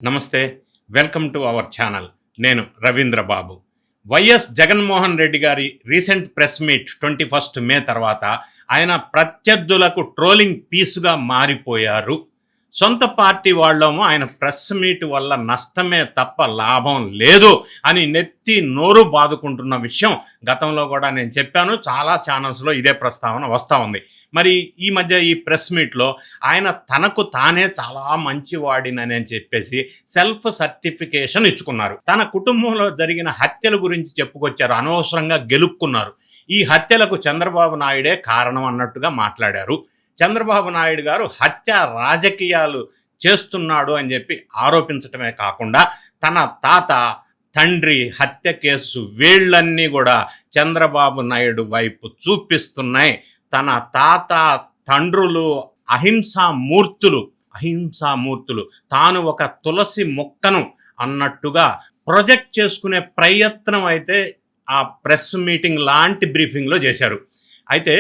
నమస్తే. Welcome to our channel. నేను రవీంద్ర బాబు. YS Jaganmohan Reddy గారి రీసెంట్ ప్రెస్ మీట్ 21 మే తర్వాత ఆయన ప్రత్యర్థులకు ట్రోలింగ్ పీసుగా మారిపోయారు. సొంత పార్టీ వాళ్ళేమో ఆయన ప్రెస్ మీట్ వల్ల నష్టమే తప్ప లాభం లేదు అని నెత్తి నోరు బాదుకుంటున్న విషయం గతంలో కూడా నేను చెప్పాను. చాలా ఛానల్స్లో ఇదే ప్రస్తావన వస్తూ ఉంది. మరి ఈ మధ్య ఈ ప్రెస్ మీట్లో ఆయన తనకు తానే చాలా మంచివాడినని చెప్పేసి సెల్ఫ్ సర్టిఫికేషన్ ఇచ్చుకున్నారు. తన కుటుంబంలో జరిగిన హత్యల గురించి చెప్పుకొచ్చారు. అనవసరంగా గెలుపుకున్నారు. ఈ హత్యలకు చంద్రబాబు నాయుడే కారణం అన్నట్టుగా మాట్లాడారు. చంద్రబాబు నాయుడు గారు హత్య రాజకీయాలు చేస్తున్నాడు అని చెప్పి ఆరోపించటమే కాకుండా తన తాత తండ్రి హత్య కేసు వీళ్ళన్నీ కూడా చంద్రబాబు నాయుడు వైపు చూపిస్తున్నాయి. తన తాత తండ్రులు అహింసామూర్తులు తాను ఒక తులసి మొక్కను అన్నట్టుగా ప్రొజెక్ట్ చేసుకునే ప్రయత్నం అయితే ఆ ప్రెస్ మీటింగ్ లాంటి బ్రీఫింగ్లో చేశారు. అయితే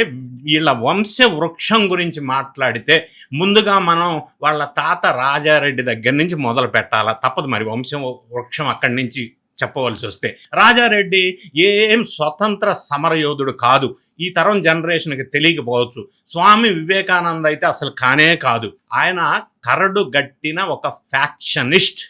వీళ్ళ వంశ వృక్షం గురించి మాట్లాడితే ముందుగా మనం వాళ్ళ తాత రాజారెడ్డి దగ్గర నుంచి మొదలు పెట్టాలా, తప్పదు. మరి వంశ వృక్షం అక్కడి నుంచి చెప్పవలసి వస్తే రాజారెడ్డి ఏం స్వతంత్ర సమరయోధుడు కాదు. ఈ తరం జనరేషన్కి తెలియకపోవచ్చు. స్వామి వివేకానంద అయితే అసలు కానే కాదు. ఆయన కరడు గట్టిన ఒక ఫ్యాక్షనిస్ట్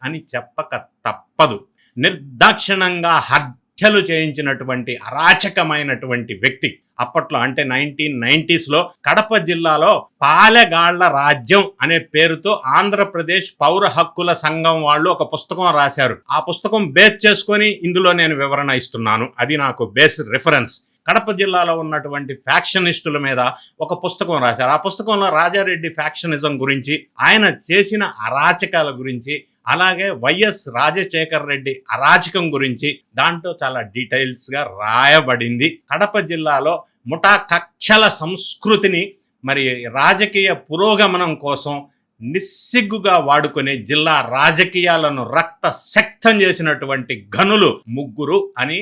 అని చెప్పక తప్పదు. నిర్దాక్షిణంగా హత్యలు చేయించినటువంటి అరాచకమైనటువంటి వ్యక్తి. అప్పట్లో అంటే 1990s కడప జిల్లాలో పాలెగాళ్ల రాజ్యం అనే పేరుతో ఆంధ్రప్రదేశ్ పౌర హక్కుల సంఘం వాళ్ళు ఒక పుస్తకం రాశారు. ఆ పుస్తకం బేస్ చేసుకొని ఇందులో నేను వివరణ ఇస్తున్నాను. అది నాకు బేస్ రిఫరెన్స్. కడప జిల్లాలో ఉన్నటువంటి ఫ్యాక్షనిస్టుల మీద ఒక పుస్తకం రాశారు. ఆ పుస్తకంలో రాజారెడ్డి ఫ్యాక్షనిజం గురించి, ఆయన చేసిన అరాచకాల గురించి, అలాగే వైఎస్ రాజశేఖర్ రెడ్డి అరాచకం గురించి దాంట్లో చాలా డీటెయిల్స్గా రాయబడింది. కడప జిల్లాలో ముఠా కక్షల సంస్కృతిని మరి రాజకీయ పురోగమనం కోసం నిస్సిగ్గుగా వాడుకునే జిల్లా రాజకీయాలను రక్త శక్తం చేసినటువంటి ఘనులు ముగ్గురు అని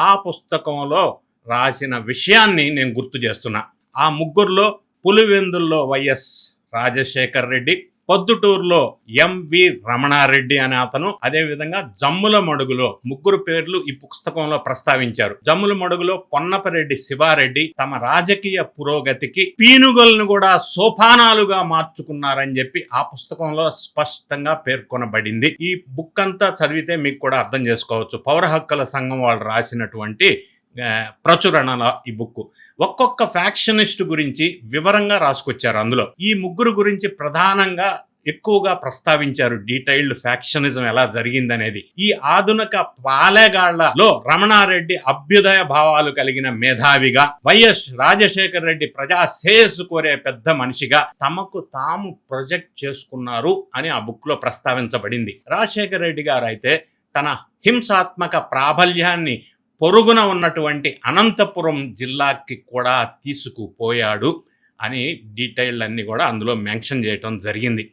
ఆ పుస్తకంలో రాసిన విషయాన్ని నేను గుర్తు చేస్తున్నా. ఆ ముగ్గురులో పులివెందుల్లో వైఎస్ రాజశేఖర్ రెడ్డి, పొద్దుటూరులో ఎంవి రమణారెడ్డి అనే అతను, అదేవిధంగా జమ్ముల మడుగులో ముగ్గురు పేర్లు ఈ పుస్తకంలో ప్రస్తావించారు. జమ్ముల మడుగులో పొన్నపరెడ్డి శివారెడ్డి తమ రాజకీయ పురోగతికి పీనుగలను కూడా సోపానాలుగా మార్చుకున్నారని చెప్పి ఆ పుస్తకంలో స్పష్టంగా పేర్కొనబడింది. ఈ బుక్ అంతా చదివితే మీకు కూడా అర్థం చేసుకోవచ్చు. పౌర హక్కుల సంఘం వాళ్ళు రాసినటువంటి ప్రచురణల ఈ బుక్. ఒక్కొక్క ఫ్యాక్షనిస్ట్ గురించి వివరంగా రాసుకొచ్చారు. అందులో ఈ ముగ్గురు గురించి ప్రధానంగా ఎక్కువగా ప్రస్తావించారు. డీటెయిల్డ్ ఫ్యాక్షనిజం ఎలా జరిగిందనేది. ఈ ఆధునిక పాలెగాళ్లలో రమణారెడ్డి అభ్యుదయ భావాలు కలిగిన మేధావిగా, వైఎస్ రాజశేఖర్ రెడ్డి ప్రజా శ్రేయస్సు కోరే పెద్ద మనిషిగా తమకు తాము ప్రొజెక్ట్ చేసుకున్నారు అని ఆ బుక్ లో ప్రస్తావించబడింది. రాజశేఖర్ రెడ్డి గారు అయితే తన హింసాత్మక ప్రాబల్యాన్ని పొరుగున ఉన్నటువంటి అనంతపురం జిల్లాకి కూడా తీసుకుపోయాడు అని డీటెయిల్ అన్ని కూడా అందులో మెన్షన్ చేయటం జరిగింది.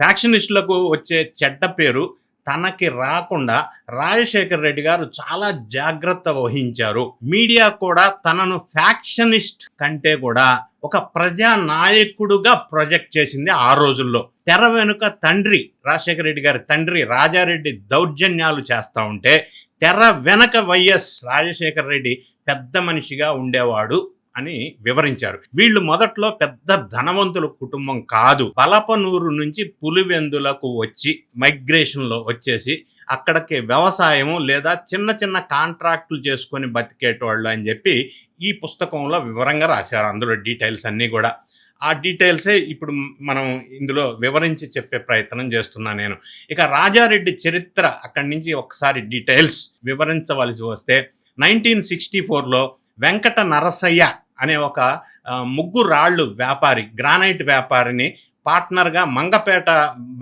ఫ్యాక్షనిస్టులకు వచ్చే చెడ్డ పేరు తనకి రాకుండా రాజశేఖర్ రెడ్డి గారు చాలా జాగ్రత్త వహించారు. మీడియా కూడా తనను ఫ్యాక్షనిస్ట్ కంటే కూడా ఒక ప్రజా నాయకుడుగా ప్రొజెక్ట్ చేసింది ఆ రోజుల్లో. తెర వెనుక తండ్రి రాజశేఖర రెడ్డి గారి తండ్రి రాజారెడ్డి దౌర్జన్యాలు చేస్తూ ఉంటే తెర వెనక వైఎస్ రాజశేఖర రెడ్డి పెద్ద మనిషిగా ఉండేవాడు అని వివరించారు. వీళ్ళు మొదట్లో పెద్ద ధనవంతుల కుటుంబం కాదు. బలపనూరు నుంచి పులివెందులకు వచ్చి మైగ్రేషన్లో వచ్చేసి అక్కడికి వ్యవసాయము లేదా చిన్న చిన్న కాంట్రాక్టులు చేసుకొని బతికేటోళ్ళు అని చెప్పి ఈ పుస్తకంలో వివరంగా రాశారు. అందులో డీటెయిల్స్ అన్నీ కూడా. ఆ డీటెయిల్సే ఇప్పుడు మనం ఇందులో వివరించి చెప్పే ప్రయత్నం చేస్తున్నా నేను. ఇక రాజారెడ్డి చరిత్ర అక్కడి నుంచి ఒకసారి డీటెయిల్స్ వివరించవలసి వస్తే 1964లో వెంకట నరసయ్య అనే ఒక ముగ్గు రాళ్ళు వ్యాపారి, గ్రానైట్ వ్యాపారిని పార్ట్నర్గా మంగపేట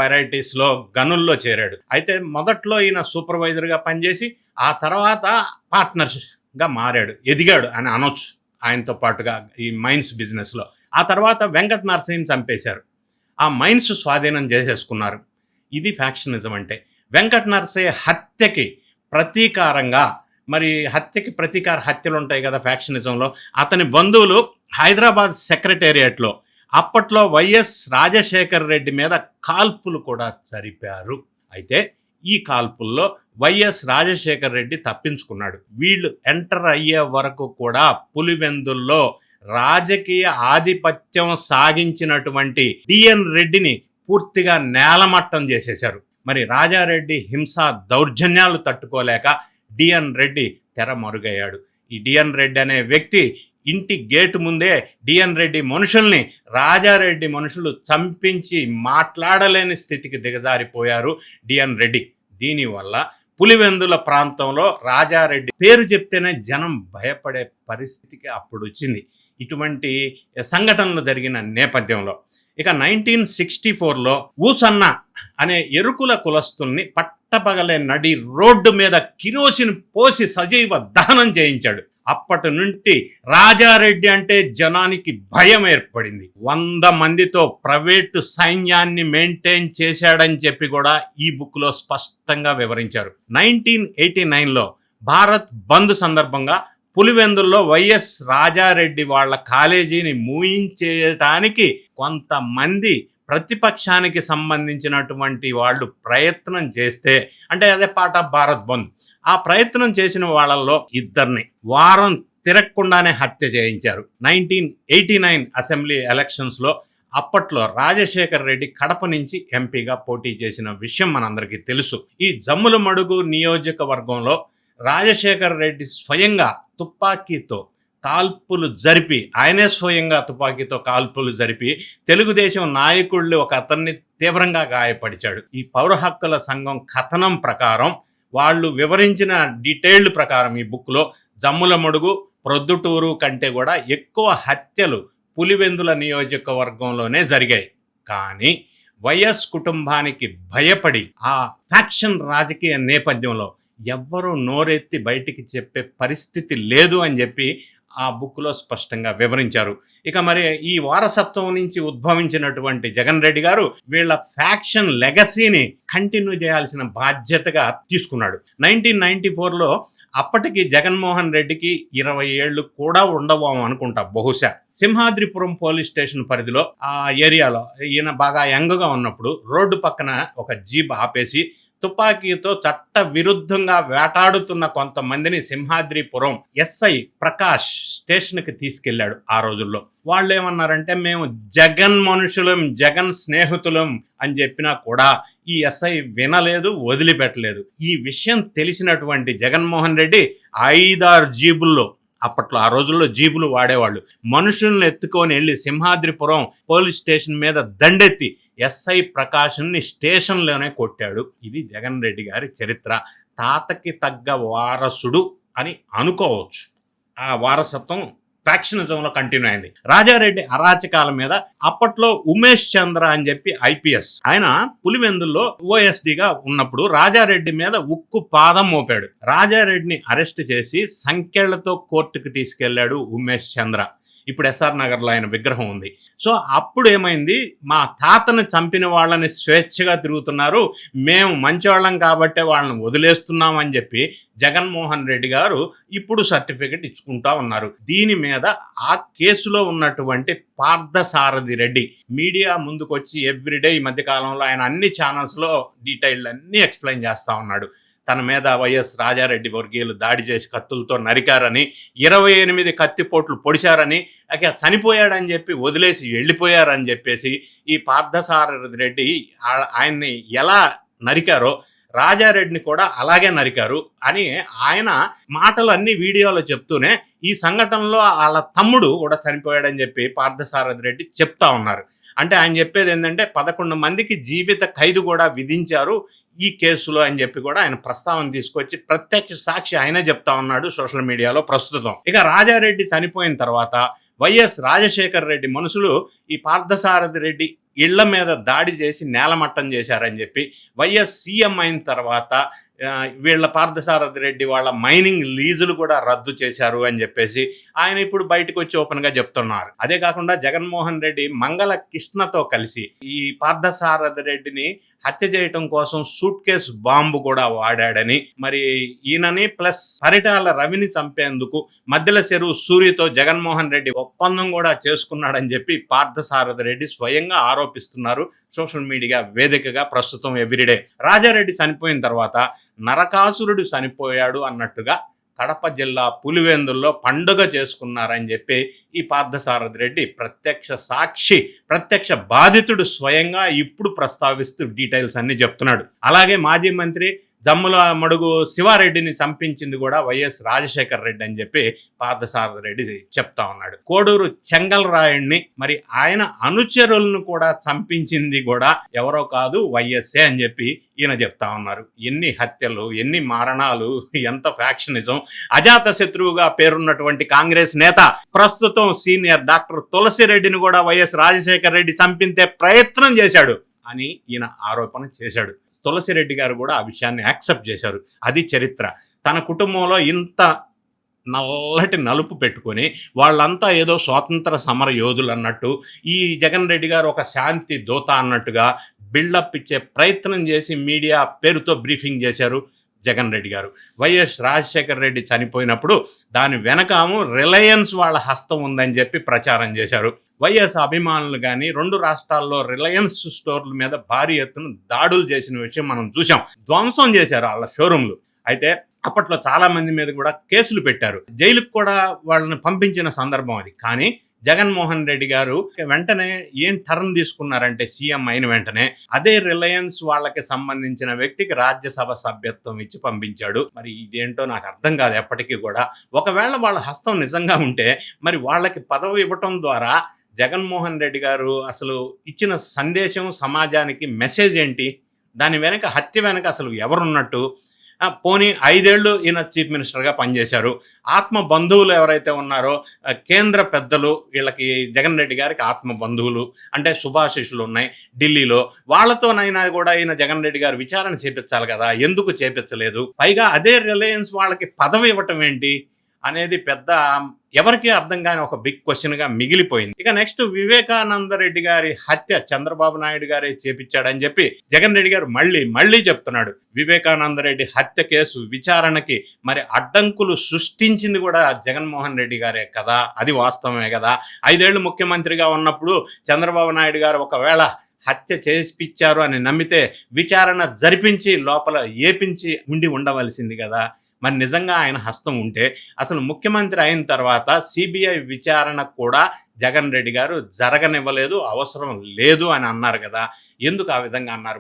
వెరైటీస్లో గనుల్లో చేరాడు. అయితే మొదట్లో ఈయన సూపర్వైజర్గా పనిచేసి ఆ తర్వాత పార్ట్నర్గా మారాడు, ఎదిగాడు అని అనొచ్చు ఆయనతో పాటుగా ఈ మైన్స్ బిజినెస్లో. ఆ తర్వాత వెంకట నరసయ్యని చంపేశారు. ఆ మైన్స్ స్వాధీనం చేసేసుకున్నారు. ఇది ఫ్యాక్షనిజం అంటే. వెంకట నరసయ్య హత్యకి ప్రతీకారంగా, మరి హత్యలు ఉంటాయి కదా ఫ్యాక్షనిజంలో, అతని బంధువులు హైదరాబాద్ సెక్రటేరియట్లో అప్పట్లో వైఎస్ రాజశేఖర రెడ్డి మీద కాల్పులు కూడా జరిపారు. అయితే ఈ కాల్పుల్లో వైఎస్ రాజశేఖర రెడ్డి తప్పించుకున్నాడు. వీళ్ళు ఎంటర్ అయ్యే వరకు కూడా పులివెందుల్లో రాజకీయ ఆధిపత్యం సాగించినటువంటి డిఎన్ రెడ్డిని పూర్తిగా నేలమట్టం చేసేశారు. మరి రాజారెడ్డి హింసా దౌర్జన్యాలు తట్టుకోలేక డిఎన్ రెడ్డి తెరమరుగయ్యాడు. ఈ డిఎన్ రెడ్డి అనే వ్యక్తి ఇంటి గేటు ముందే డిఎన్ రెడ్డి మనుషుల్ని రాజారెడ్డి మనుషులు చంపించి మాట్లాడలేని స్థితికి దిగజారిపోయారు డిఎన్ రెడ్డి. దీనివల్ల పులివెందుల ప్రాంతంలో రాజారెడ్డి పేరు చెప్తేనే జనం భయపడే పరిస్థితికి అప్పుడు వచ్చింది. ఇటువంటి సంఘటనలు జరిగిన నేపథ్యంలో ఇక 1964లో ఊసన్న అనే ఎరుకుల కులస్తుల్ని పట్టపగలే నడి రోడ్డు మీద కిరోసిన్ పోసి సజీవ దహనం చేయించాడు. అప్పటి నుండి రాజారెడ్డి అంటే జనానికి భయం ఏర్పడింది. 100 మందితో ప్రైవేటు సైన్యాన్ని మెయింటైన్ చేశాడని చెప్పి కూడా ఈ బుక్లో స్పష్టంగా వివరించారు. 1989లో భారత్ బంద్ సందర్భంగా పులివెందుల్లో వైఎస్ రాజారెడ్డి వాళ్ళ కాలేజీని మూయించేయటానికి కొంతమంది ప్రతిపక్షానికి సంబంధించినటువంటి వాళ్ళు ప్రయత్నం చేస్తే, అంటే అదే పార్ట్ ఆఫ్ భారత్ బంద్, ఆ ప్రయత్నం చేసిన వాళ్ళల్లో 2 వారం తిరగకుండానే హత్య చేయించారు. 1989 అసెంబ్లీ ఎలక్షన్స్లో అప్పట్లో రాజశేఖర్ రెడ్డి కడప నుంచి ఎంపీగా పోటీ చేసిన విషయం మనందరికీ తెలుసు. ఈ జమ్ములమడుగు నియోజకవర్గంలో రాజశేఖర్ రెడ్డి స్వయంగా తుపాకీతో కాల్పులు జరిపి, ఆయనే స్వయంగా తుపాకీతో కాల్పులు జరిపి తెలుగుదేశం నాయకుళ్ళు ఒక అతన్ని తీవ్రంగా గాయపరిచాడు. ఈ పౌర హక్కుల సంఘం కథనం ప్రకారం, వాళ్ళు వివరించిన డీటెయిల్డ్ ప్రకారం ఈ బుక్లో జమ్ములమడుగు, ప్రొద్దుటూరు కంటే కూడా ఎక్కువ హత్యలు పులివెందుల నియోజకవర్గంలోనే జరిగాయి. కానీ వైఎస్ కుటుంబానికి భయపడి ఆ ఫ్యాక్షన్ రాజకీయ నేపథ్యంలో ఎవ్వరూ నోరెత్తి బయటికి చెప్పే పరిస్థితి లేదు అని చెప్పి ఆ బుక్లో స్పష్టంగా వివరించారు. ఇక మరి ఈ వారసత్వం నుంచి ఉద్భవించినటువంటి జగన్ రెడ్డి గారు వీళ్ళ ఫ్యాక్షన్ లెగసీని కంటిన్యూ చేయాల్సిన బాధ్యతగా తీసుకున్నాడు. 1994లో అప్పటికి జగన్మోహన్ రెడ్డికి 20 ఏళ్ళు కూడా ఉండవు అనుకుంటా బహుశా. సింహాద్రిపురం పోలీస్ స్టేషన్ పరిధిలో ఆ ఏరియాలో ఈయన బాగా యంగ్గా ఉన్నప్పుడు రోడ్డు పక్కన ఒక జీప్ ఆపేసి తుపాకీతో చట్ట విరుద్ధంగా వేటాడుతున్న కొంతమందిని సింహాద్రిపురం ఎస్ఐ ప్రకాష్ స్టేషన్కి తీసుకెళ్లాడు. ఆ రోజుల్లో వాళ్ళు ఏమన్నారంటే, మేము జగన్ మనుషులం, జగన్ స్నేహితులం అని చెప్పినా కూడా ఈ ఎస్ఐ వినలేదు, వదిలిపెట్టలేదు. ఈ విషయం తెలిసినటువంటి జగన్మోహన్ రెడ్డి 5-6 జీబుల్లో, అప్పట్లో ఆ రోజుల్లో జీబులు వాడేవాళ్ళు, మనుషుల్ని ఎత్తుకొని వెళ్ళి సింహాద్రిపురం పోలీస్ స్టేషన్ మీద దండెత్తి ఎస్ఐ ప్రకాష్ని స్టేషన్లోనే కొట్టాడు. ఇది జగన్ రెడ్డి గారి చరిత్ర. తాతకి తగ్గ వారసుడు అని అనుకోవచ్చు. ఆ వారసత్వం ఫ్యాక్షనిజంలో కంటిన్యూ అయింది. రాజారెడ్డి అరాచకాల మీద అప్పట్లో ఉమేష్ చంద్ర అని చెప్పి ఐపీఎస్, ఆయన పులివెందుల్లో ఓఎస్డీగా ఉన్నప్పుడు రాజారెడ్డి మీద ఉక్కు పాదం మోపాడు. రాజారెడ్డిని అరెస్ట్ చేసి సంఖ్యలతో కోర్టుకు తీసుకెళ్లాడు ఉమేష్ చంద్ర. ఇప్పుడు ఎస్ఆర్ నగర్లో ఆయన విగ్రహం ఉంది. సో అప్పుడు ఏమైంది, మా తాతను చంపిన వాళ్ళని స్వేచ్ఛగా తిరుగుతున్నారు, మేము మంచివాళ్ళం కాబట్టే వాళ్ళని వదిలేస్తున్నాం అని చెప్పి జగన్మోహన్ రెడ్డి గారు ఇప్పుడు సర్టిఫికెట్ ఇచ్చుకుంటా ఉన్నారు. దీని మీద ఆ కేసులో ఉన్నటువంటి పార్థసారథి రెడ్డి మీడియా ముందుకొచ్చి ఎవ్రీడే ఈ మధ్యకాలంలో ఆయన అన్ని ఛానల్స్లో డీటెయిల్డ్ అన్నీ ఎక్స్ప్లెయిన్ చేస్తూ ఉన్నాడు. తన మీద వైఎస్ రాజారెడ్డి వర్గీయులు దాడి చేసి కత్తులతో నరికారని, 28 కత్తిపోట్లు పొడిచారని, చనిపోయాడని చెప్పి వదిలేసి వెళ్ళిపోయారని చెప్పేసి ఈ పార్థసారథి రెడ్డి ఆయన్ని ఎలా నరికారో రాజారెడ్డిని కూడా అలాగే నరికారు అని ఆయన మాటలు అన్ని వీడియోలో చెప్తూనే ఈ సంఘటనలో వాళ్ళ తమ్ముడు కూడా చనిపోయాడని చెప్పి పార్థసారథి రెడ్డి చెప్తా ఉన్నారు. అంటే ఆయన చెప్పేది ఏంటంటే 11 మందికి జీవిత ఖైదు కూడా విధించారు ఈ కేసులో అని చెప్పి కూడా ఆయన ప్రస్తావన తీసుకొచ్చి ప్రత్యక్ష సాక్షి ఆయనే చెప్తా ఉన్నాడు సోషల్ మీడియాలో ప్రస్తుతం. ఇక రాజారెడ్డి చనిపోయిన తర్వాత వైఎస్ రాజశేఖర్ రెడ్డి మనుషులు ఈ పార్థసారథి రెడ్డి ఇళ్ల మీద దాడి చేసి నేలమట్టం చేశారని చెప్పి, వైఎస్ సీఎం అయిన తర్వాత వీళ్ళ పార్థసారథి రెడ్డి వాళ్ళ మైనింగ్ లీజులు కూడా రద్దు చేశారు అని చెప్పేసి ఆయన ఇప్పుడు బయటకు వచ్చి ఓపెన్గా చెప్తున్నారు. అదే కాకుండా జగన్మోహన్ రెడ్డి మంగళ కృష్ణతో కలిసి ఈ పార్థసారథి రెడ్డిని హత్య చేయటం కోసం సూట్ కేసు బాంబు కూడా వాడాడని, మరి ఈయనని ప్లస్ పరిటాల రవిని చంపేందుకు మధ్యల చెరువు సూరితో జగన్మోహన్ రెడ్డి ఒప్పందం కూడా చేసుకున్నాడని చెప్పి పార్థసారథి రెడ్డి స్వయంగా ఆరోపిస్తున్నారు సోషల్ మీడియా వేదికగా ప్రస్తుతం ఎవ్రీడే. రాజారెడ్డి చనిపోయిన తర్వాత నరకాసురుడు చనిపోయాడు అన్నట్టుగా కడప జిల్లా పులివెందుల్లో పండుగ చేసుకున్నారని చెప్పి ఈ పార్థసారథి రెడ్డి ప్రత్యక్ష సాక్షి, ప్రత్యక్ష బాధితుడు స్వయంగా ఇప్పుడు ప్రస్తావిస్తూ డీటెయిల్స్ అన్ని చెప్తున్నాడు. అలాగే మాజీ మంత్రి జమ్ముల మడుగు శివారెడ్డిని చంపించింది కూడా వైఎస్ రాజశేఖర రెడ్డి అని చెప్పి పార్థసారథి రెడ్డి చెప్తా ఉన్నాడు. కోడూరు చెంగల్రాయుడిని మరి ఆయన అనుచరులను కూడా చంపించింది కూడా ఎవరో కాదు వైఎస్ఏ అని చెప్పి ఈయన చెప్తా ఉన్నారు. ఎన్ని హత్యలు, ఎన్ని మరణాలు, ఎంత ఫ్యాక్షనిజం. అజాత శత్రువుగా పేరున్నటువంటి కాంగ్రెస్ నేత ప్రస్తుతం సీనియర్ డాక్టర్ తులసిరెడ్డిని కూడా వైఎస్ రాజశేఖర రెడ్డి చంపించే ప్రయత్నం చేశాడు అని ఈయన ఆరోపణ చేశాడు. తులసిరెడ్డి గారు కూడా ఆ విషయాన్ని యాక్సెప్ట్ చేశారు. అది చరిత్ర. తన కుటుంబంలో ఇంత నల్లటి నలుపు పెట్టుకొని వాళ్ళంతా ఏదో స్వాతంత్ర సమర యోధులు అన్నట్టు, ఈ జగన్ రెడ్డి గారు ఒక శాంతి దూత అన్నట్టుగా బిల్డప్ ఇచ్చే ప్రయత్నం చేసి మీడియా పేరుతో బ్రీఫింగ్ చేశారు జగన్ రెడ్డి గారు. వైఎస్ రాజశేఖర రెడ్డి చనిపోయినప్పుడు దాని వెనకాము రిలయన్స్ వాళ్ళ హస్తం ఉందని చెప్పి ప్రచారం చేశారు. వైఎస్ అభిమానులు కానీ 2 రాష్ట్రాల్లో రిలయన్స్ స్టోర్ల మీద భారీ ఎత్తున దాడులు చేసిన విషయం మనం చూసాం. ధ్వంసం చేశారు వాళ్ళ షోరూంలు. అయితే అప్పట్లో చాలా మంది మీద కూడా కేసులు పెట్టారు, జైలుకు కూడా వాళ్ళని పంపించిన సందర్భం అది. కానీ జగన్మోహన్ రెడ్డి గారు వెంటనే ఏం టర్న్ తీసుకున్నారంటే సీఎం అయిన వెంటనే అదే రిలయన్స్ వాళ్ళకి సంబంధించిన వ్యక్తికి రాజ్యసభ సభ్యత్వం ఇచ్చి పంపించాడు. మరి ఇదేంటో నాకు అర్థం కాదు ఎప్పటికీ కూడా. ఒకవేళ వాళ్ళ హస్తం నిజంగా ఉంటే మరి వాళ్ళకి పదవి ఇవ్వటం ద్వారా జగన్మోహన్ రెడ్డి గారు అసలు ఇచ్చిన సందేశం సమాజానికి మెసేజ్ ఏంటి? దాని వెనక హత్య వెనక అసలు ఎవరున్నట్టు? పోనీ 5 ఏళ్ళు ఈయన చీఫ్ మినిస్టర్గా పనిచేశారు. ఆత్మ బంధువులు ఎవరైతే ఉన్నారో కేంద్ర పెద్దలు, వీళ్ళకి జగన్ రెడ్డి గారికి ఆత్మ బంధువులు అంటే శుభాశిషులు ఉన్నాయి ఢిల్లీలో. వాళ్ళతోనైనా కూడా ఈయన జగన్ రెడ్డి గారు విచారణ చేపించాలి కదా, ఎందుకు చేపించలేదు? పైగా అదే రిలయన్స్ వాళ్ళకి పదవి ఇవ్వటం ఏంటి అనేది పెద్ద ఎవరికి అర్థం కాని ఒక బిగ్ క్వశ్చన్గా మిగిలిపోయింది. ఇక నెక్స్ట్ వివేకానంద రెడ్డి గారి హత్య చంద్రబాబు నాయుడు గారే చేపించాడని చెప్పి జగన్ రెడ్డి గారు మళ్ళీ చెప్తున్నాడు. వివేకానంద రెడ్డి హత్య కేసు విచారణకి మరి అడ్డంకులు సృష్టించింది కూడా జగన్మోహన్ రెడ్డి గారే కదా, అది వాస్తవమే కదా. 5 ఏళ్ళు ముఖ్యమంత్రిగా ఉన్నప్పుడు చంద్రబాబు నాయుడు గారు ఒకవేళ హత్య చేసిపించారు అని నమ్మితే విచారణ జరిపించి లోపల ఏపించి ఉండవలసింది కదా. మరి నిజంగా ఆయన హస్తం ఉంటే అసలు ముఖ్యమంత్రి అయిన తర్వాత సిబిఐ విచారణ కూడా జగన్ రెడ్డి గారు జరగనివ్వలేదు, అవసరం లేదు అని అన్నారు కదా. ఎందుకు ఆ విధంగా అన్నారు?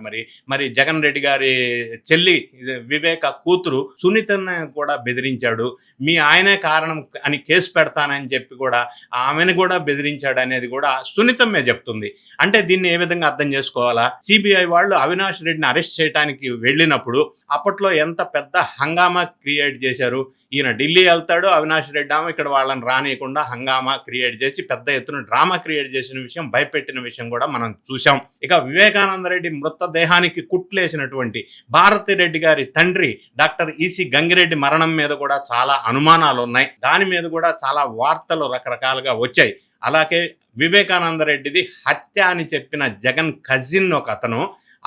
మరి జగన్ రెడ్డి గారి చెల్లి వివేక కూతురు సునీతను కూడా బెదిరించాడు. మీ ఆయనే కారణం అని కేసు పెడతానని చెప్పి కూడా ఆమెను కూడా బెదిరించాడు అనేది కూడా సునీతమ్మే చెప్తుంది. అంటే దీన్ని ఏ విధంగా అర్థం చేసుకోవాలా? సిబిఐ వాళ్ళు అవినాష్ రెడ్డిని అరెస్ట్ చేయడానికి వెళ్ళినప్పుడు అప్పట్లో ఎంత పెద్ద హంగామా క్రియేట్ చేశారు. ఈయన ఢిల్లీ వెళ్తాడు, అవినాష్ రెడ్డి ఇక్కడ వాళ్ళని రానియకుండా హంగామా క్రియేట్ చేసి పెద్ద ఎత్తున డ్రామా క్రియేట్ చేసిన విషయం, భయపెట్టిన విషయం కూడా మనం చూసాం. ఇక వివేకానంద రెడ్డి మృతదేహానికి కుట్లేసినటువంటి భారతి రెడ్డి గారి తండ్రి డాక్టర్ ఈసీ గంగిరెడ్డి మరణం మీద కూడా చాలా అనుమానాలు ఉన్నాయి. దాని మీద కూడా చాలా వార్తలు రకరకాలుగా వచ్చాయి. అలాగే వివేకానంద రెడ్డిది హత్య అని చెప్పిన జగన్ కజిన్ ఒక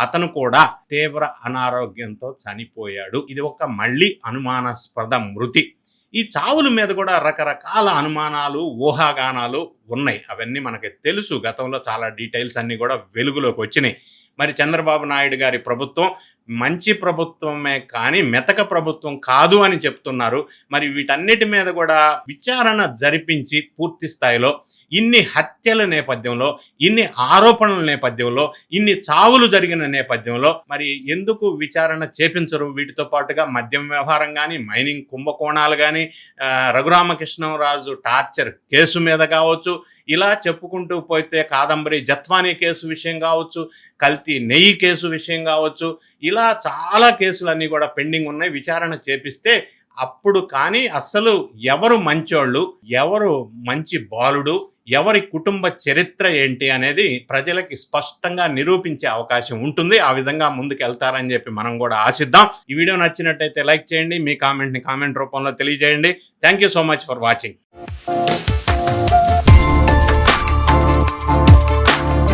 అతను కూడా తీవ్ర అనారోగ్యంతో చనిపోయాడు. ఇది ఒక మళ్ళీ అనుమానాస్పద మృతి. ఈ చావుల మీద కూడా రకరకాల అనుమానాలు, ఊహాగానాలు ఉన్నాయి. అవన్నీ మనకి తెలుసు. గతంలో చాలా డీటెయిల్స్ అన్నీ కూడా వెలుగులోకి వచ్చినాయి. మరి చంద్రబాబు నాయుడు గారి ప్రభుత్వం మంచి ప్రభుత్వమే కానీ మెతక ప్రభుత్వం కాదు అని చెప్తున్నారు. మరి వీటన్నిటి మీద కూడా విచారణ జరిపించి పూర్తి స్థాయిలో ఇన్ని హత్యల నేపథ్యంలో, ఇన్ని ఆరోపణల నేపథ్యంలో, ఇన్ని చావులు జరిగిన నేపథ్యంలో మరి ఎందుకు విచారణ చేపించరు? వీటితో పాటుగా మద్యం వ్యవహారం కానీ, మైనింగ్ కుంభకోణాలు కానీ, రఘురామకృష్ణరాజు టార్చర్ కేసు మీద కావచ్చు, ఇలా చెప్పుకుంటూ పోతే కాదంబరి జత్వానీ కేసు విషయం కావచ్చు, కల్తీ నెయ్యి కేసు విషయం కావచ్చు, ఇలా చాలా కేసులన్నీ కూడా పెండింగ్ ఉన్నాయి. విచారణ చేపిస్తే అప్పుడు కానీ అసలు ఎవరు మంచోళ్ళు, ఎవరు మంచి బాలుడు, ఎవరి కుటుంబ చరిత్ర ఏంటి అనేది ప్రజలకి స్పష్టంగా నిరూపించే అవకాశం ఉంటుంది. ఆ విధంగా ముందుకు వెళ్తారని చెప్పి మనం కూడా ఆశిద్దాం. ఈ వీడియో నచ్చినట్టయితే లైక్ చేయండి, మీ కామెంట్ని కామెంట్ రూపంలో తెలియజేయండి. Thank you so much for watching.